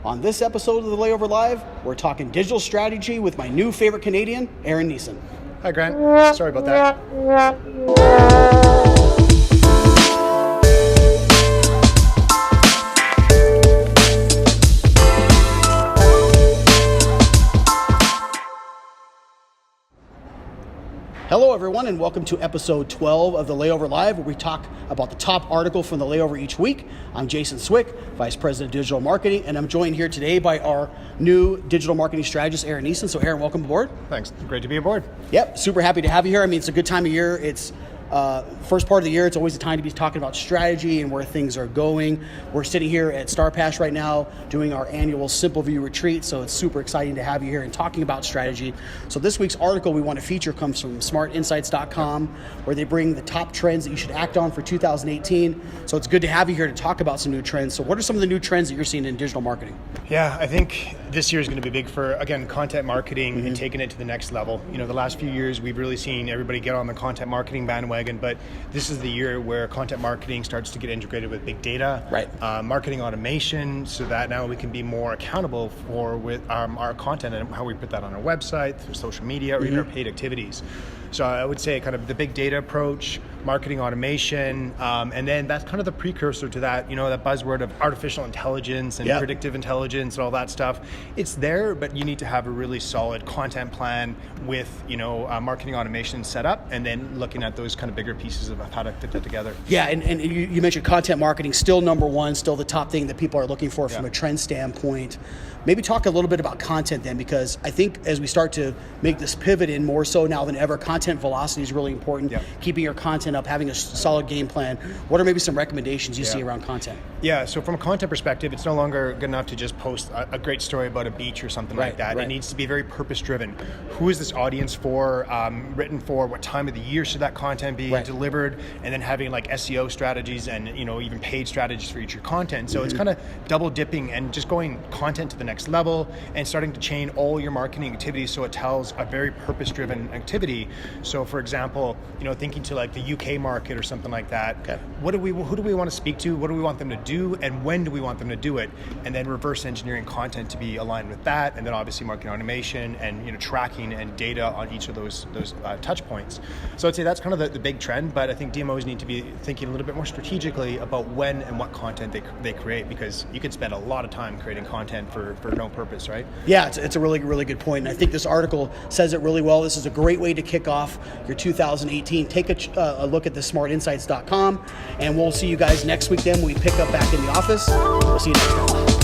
On this episode of the Layover Live, we're talking digital strategy with my new favorite Canadian, Aaron Nissen. Hi, Grant. Sorry about that. Hello, everyone, and welcome to episode 12 of the Layover Live, where we talk about the top article from the Layover each week. I'm Jason Swick, Vice President of Digital Marketing, and I'm joined here today by our new Digital Marketing Strategist, Aaron Nissen. So, Aaron, welcome aboard. Thanks. Great to be aboard. Yep, super happy to have you here. I mean, it's a good time of year. It's first part of the year. It's always a time to be talking about strategy and where things are going. We're sitting here at Starpass right now doing our annual Simplevew retreat, so it's super exciting to have you here and talking about strategy. So this week's article we want to feature comes from smartinsights.com, where they bring the top trends that you should act on for 2018. So it's good to have you here to talk about some new trends. So what are some of the new trends that you're seeing in digital marketing? Yeah, I think this year is going to be big for, again, content marketing and taking it to the next level. You know, the last few years we've really seen everybody get on the content marketing bandwagon, but this is the year where content marketing starts to get integrated with big data, right? Marketing automation, so that now we can be more accountable for with our content and how we put that on our website, through social media, or even our paid activities. So I would say kind of the big data approach, marketing automation, and then that's kind of the precursor to that, you know, that buzzword of artificial intelligence and predictive intelligence and all that stuff. It's there, but you need to have a really solid content plan with, you know, marketing automation set up, and then looking at those kind of bigger pieces of how to fit that together. Yeah, and you mentioned content marketing, still number one, still the top thing that people are looking for from a trend standpoint. Maybe talk a little bit about content then, because I think as we start to make this pivot in more so now than ever, content velocity is really important. Keeping your content up, having a solid game plan. What are maybe some recommendations you see around content? Yeah, so from a content perspective, it's no longer good enough to just post a great story about a beach or something like that. It needs to be very purpose-driven. Who is this audience for, written for, what time of the year should that content be delivered, and then having like SEO strategies and, you know, even paid strategies for each of your content. So it's kind of double dipping and just going content to the next level and starting to chain all your marketing activities so it tells a very purpose-driven activity. So for example, you know, thinking to like the UK market or something like that, who do we want to speak to? What do we want them to do? And when do we want them to do it? And then reverse engineering content to be aligned with that. And then obviously marketing automation and, you know, tracking and data on each of those touch points. So I'd say that's kind of the big trend, but I think DMOs need to be thinking a little bit more strategically about when and what content they create, because you can spend a lot of time creating content for no purpose, right? Yeah, it's a really, really good point. And I think this article says it really well. This is a great way to kick off your 2018. Take a look at the smartinsights.com, and we'll see you guys next week then when we pick up back in the office. We'll see you next time.